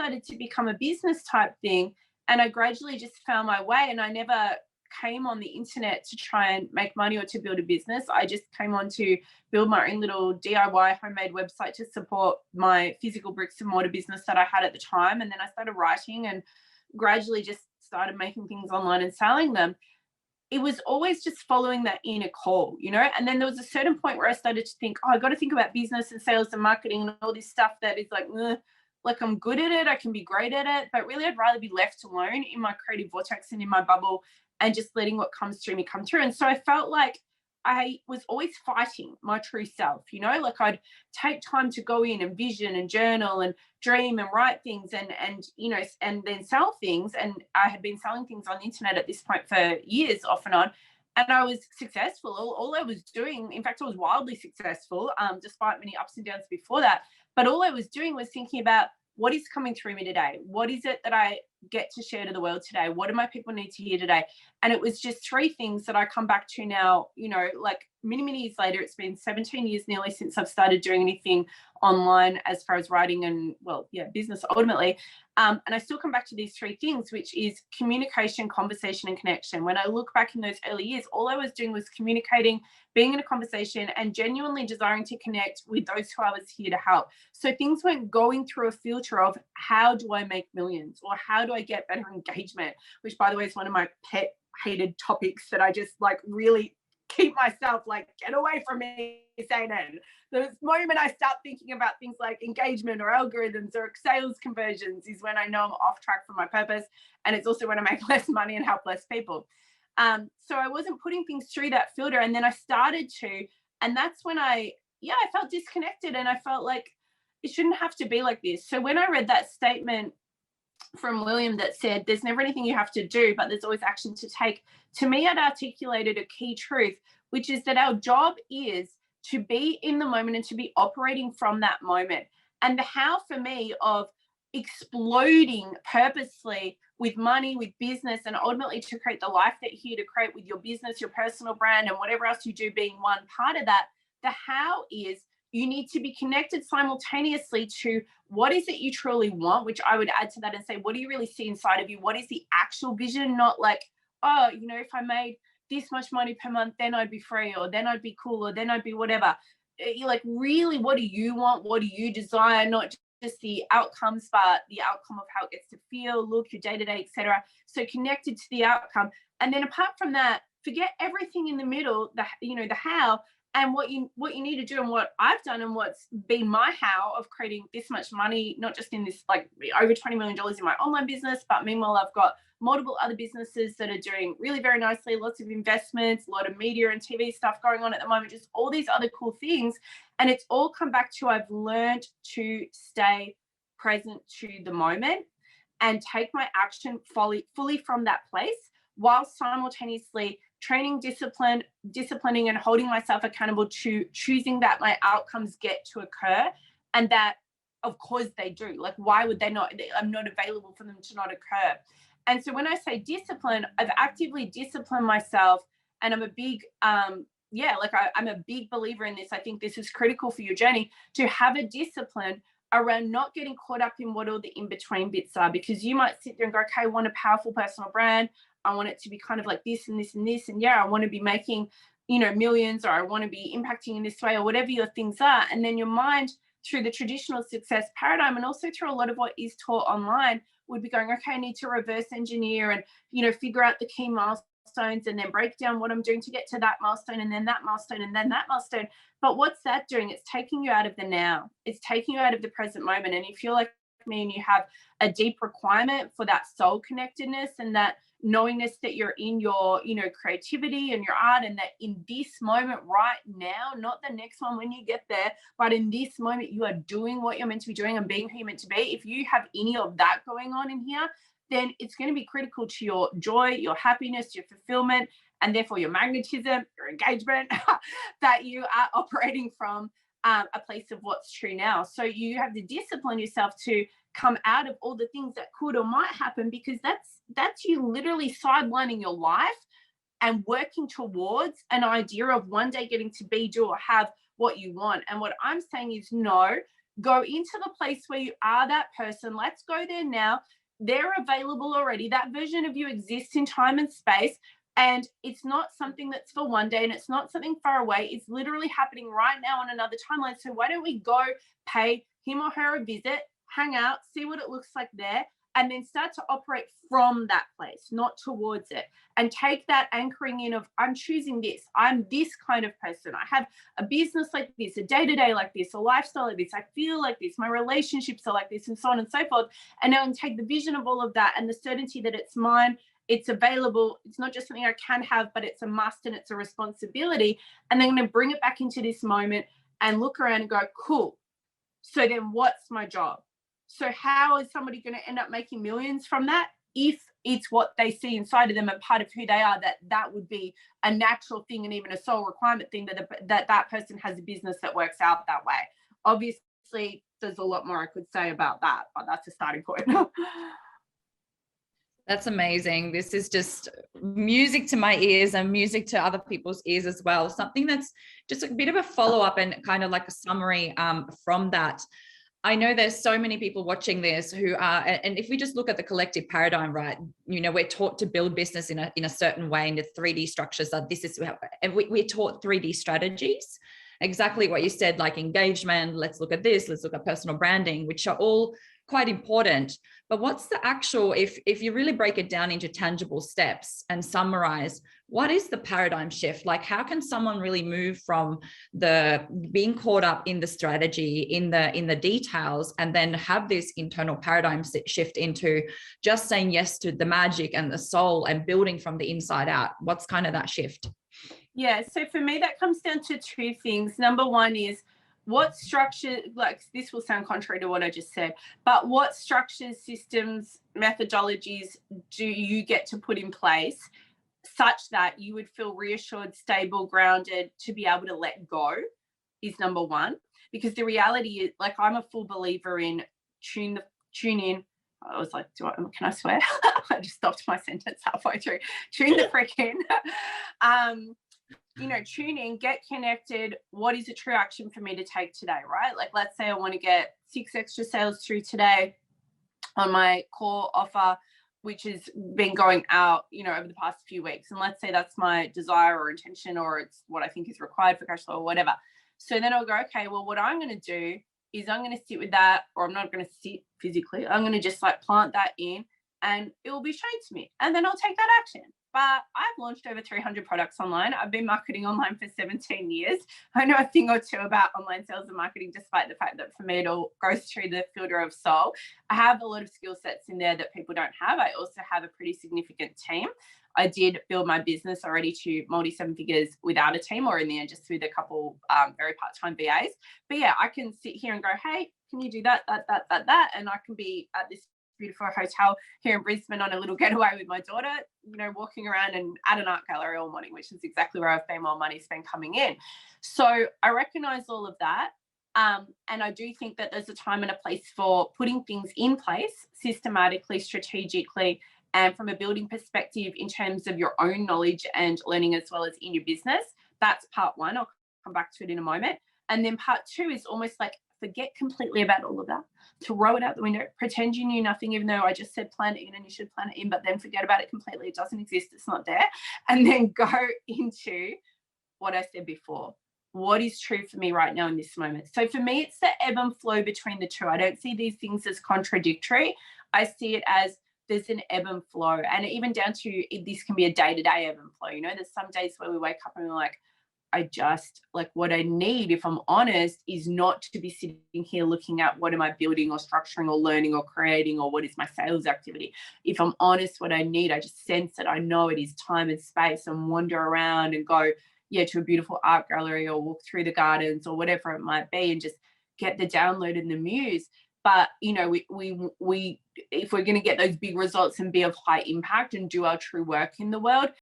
started to become a business type thing, and I gradually just found my way, and I never came on the internet to try and make money or to build a business. I just came on to build my own little DIY homemade website to support my physical bricks and mortar business that I had at the time. And then I started writing and gradually just started making things online and selling them. It was always just following that inner call, you know. And then there was a certain point where I started to think, oh, I got to think about business and sales and marketing and all this stuff that is like I'm good at it, I can be great at it, but really I'd rather be left alone in my creative vortex and in my bubble and just letting what comes through me come through. And so I felt like I was always fighting my true self, you know, like I'd take time to go in and vision and journal and dream and write things and you know, and then sell things. And I had been selling things on the internet at this point for years off and on. And I was successful. All I was doing, in fact, I was wildly successful, despite many ups and downs before that. But all I was doing was thinking about what is coming through me today? What is it that I get to share to the world today? What do my people need to hear today? And it was just three things that I come back to now, you know, like many years later. It's been 17 years nearly since I've started doing anything online as far as writing and, well, yeah, business ultimately. And I still come back to these three things, which is communication, conversation, and connection. When I look back in those early years, all I was doing was communicating, being in a conversation, and genuinely desiring to connect with those who I was here to help. So things weren't going through a filter of how do I make millions or how do I get better engagement, which, by the way, is one of my pet hated topics that I just like really keep myself like, get away from me, Satan. The moment I start thinking about things like engagement or algorithms or sales conversions is when I know I'm off track from my purpose. And it's also when I make less money and help less people. So I wasn't putting things through that filter. And then I started to, and that's when I felt disconnected and I felt like it shouldn't have to be like this. So when I read that statement from William that said, there's never anything you have to do, but there's always action to take, to me, it articulated a key truth, which is that our job is to be in the moment and to be operating from that moment. And the how for me of exploding purposely with money, with business, and ultimately to create the life that you're here to create with your business, your personal brand, and whatever else you do being one part of that, the how is you need to be connected simultaneously to what is it you truly want, which I would add to that and say, what do you really see inside of you? What is the actual vision? Not like, oh, you know, if I made this much money per month, then I'd be free, or then I'd be cool, or then I'd be whatever. You're like, really, what do you want? What do you desire? Not just the outcomes, but the outcome of how it gets to feel, look, your day-to-day, etc. So connected to the outcome. And then apart from that, forget everything in the middle, the how, and what you need to do, and what I've done and what's been my how of creating this much money, not just in this, like over $20 million in my online business, but meanwhile, I've got multiple other businesses that are doing really very nicely, lots of investments, a lot of media and TV stuff going on at the moment, just all these other cool things. And it's all come back to, I've learned to stay present to the moment and take my action fully from that place, while simultaneously training disciplining and holding myself accountable to choosing that my outcomes get to occur, and that of course they do. Like, why would they not? I'm not available for them to not occur. And so when I say discipline, I've actively disciplined myself, and I'm a big I'm a big believer in this. I think this is critical for your journey, to have a discipline around not getting caught up in what all the in-between bits are, because you might sit there and go, okay, I want a powerful personal brand. I want it to be kind of like this and this and this. And yeah, I want to be making, you know, millions, or I want to be impacting in this way, or whatever your things are. And then your mind, through the traditional success paradigm and also through a lot of what is taught online, would be going, okay, I need to reverse engineer and, you know, figure out the key milestones and then break down what I'm doing to get to that milestone, and then that milestone, and then that milestone. But what's that doing? It's taking you out of the now. It's taking you out of the present moment. And if you're like me and you have a deep requirement for that soul connectedness and that knowingness that you're in your, you know, creativity and your art, and that in this moment right now, not the next one when you get there, but in this moment you are doing what you're meant to be doing and being who you're meant to be. If you have any of that going on in here, then it's going to be critical to your joy, your happiness, your fulfillment, and therefore your magnetism, your engagement, that you are operating from a place of what's true now. So you have to discipline yourself to come out of all the things that could or might happen, because that's you literally sidelining your life and working towards an idea of one day getting to be, do, or have what you want. And what I'm saying is, no, Go into the place where you are that person. Let's go there now. They're available already. That version of you exists in time and space. And it's not something that's for one day, and it's not something far away. It's literally happening right now on another timeline. So why don't we go pay him or her a visit, hang out, see what it looks like there, and then start to operate from that place, not towards it. And take that anchoring in of, I'm choosing this. I'm this kind of person. I have a business like this, a day-to-day like this, a lifestyle like this. I feel like this. My relationships are like this, and so on and so forth. And now take the vision of all of that and the certainty that it's mine, it's available. It's not just something I can have, but it's a must and it's a responsibility. And then I'm going to bring it back into this moment and look around and go, cool. So then what's my job? So how is somebody going to end up making millions from that? If it's what they see inside of them and part of who they are, that would be a natural thing and even a soul requirement thing that person has a business that works out that way. Obviously, there's a lot more I could say about that, but that's a starting point. That's amazing. This is just music to my ears and music to other people's ears as well. Something that's just a bit of a follow-up and kind of like a summary from that. I know there's so many people watching this who are, and if we just look at the collective paradigm, right, you know, we're taught to build business in a certain way, in the 3D structures that this is, and we're taught 3D strategies, exactly what you said, like engagement, let's look at this, let's look at personal branding, which are all quite important. But what's the actual, if you really break it down into tangible steps and summarize, what is the paradigm shift? Like, how can someone really move from the being caught up in the strategy, in the details, and then have this internal paradigm shift into just saying yes to the magic and the soul and building from the inside out? What's kind of that shift? Yeah, so for me, that comes down to two things. Number one is, what structure, like this will sound contrary to what I just said, but what structures, systems, methodologies do you get to put in place such that you would feel reassured, stable, grounded, to be able to let go is number one. Because the reality is, like, I'm a full believer in tune in. I was like, can I swear? I just stopped my sentence halfway through. Tune the frick in. You know, tune in, get connected. What is a true action for me to take today, right? Like, let's say I want to get 6 extra sales through today on my core offer, which has been going out, you know, over the past few weeks. And let's say that's my desire or intention, or it's what I think is required for cash flow or whatever. So then I'll go, okay, well, what I'm going to do is I'm going to sit with that, or I'm not going to sit physically. I'm going to just like plant that in, and it will be shown to me. And then I'll take that action. But I've launched over 300 products online. I've been marketing online for 17 years. I know a thing or two about online sales and marketing, despite the fact that for me it all goes through the filter of soul. I have a lot of skill sets in there that people don't have. I also have a pretty significant team. I did build my business already to multi-seven figures without a team, or in the end just with a couple very part-time VAs. But yeah, I can sit here and go, hey, can you do that? And I can be at this beautiful hotel here in Brisbane on a little getaway with my daughter, you know, walking around and at an art gallery all morning, which is exactly where I've been while money's been coming in. So I recognize all of that. And I do think that there's a time and a place for putting things in place systematically, strategically, and from a building perspective in terms of your own knowledge and learning, as well as in your business. That's part one. I'll come back to it in a moment. And then part two is almost like forget completely about all of that, throw it out the window, pretend you knew nothing, even though I just said plan it in and you should plan it in, but then forget about it completely. It doesn't exist. It's not there. And then go into what I said before. What is true for me right now in this moment? So for me, it's the ebb and flow between the two. I don't see these things as contradictory. I see it as there's an ebb and flow, and even down to this can be a day-to-day ebb and flow. You know, there's some days where we wake up and we're like, I just, like, what I need, if I'm honest, is not to be sitting here looking at what am I building or structuring or learning or creating or what is my sales activity. If I'm honest, what I need, I just sense it. I know it is time and space, and wander around and go, to a beautiful art gallery or walk through the gardens or whatever it might be, and just get the download and the muse. But, you know, we if we're going to get those big results and be of high impact and do our true work in the world,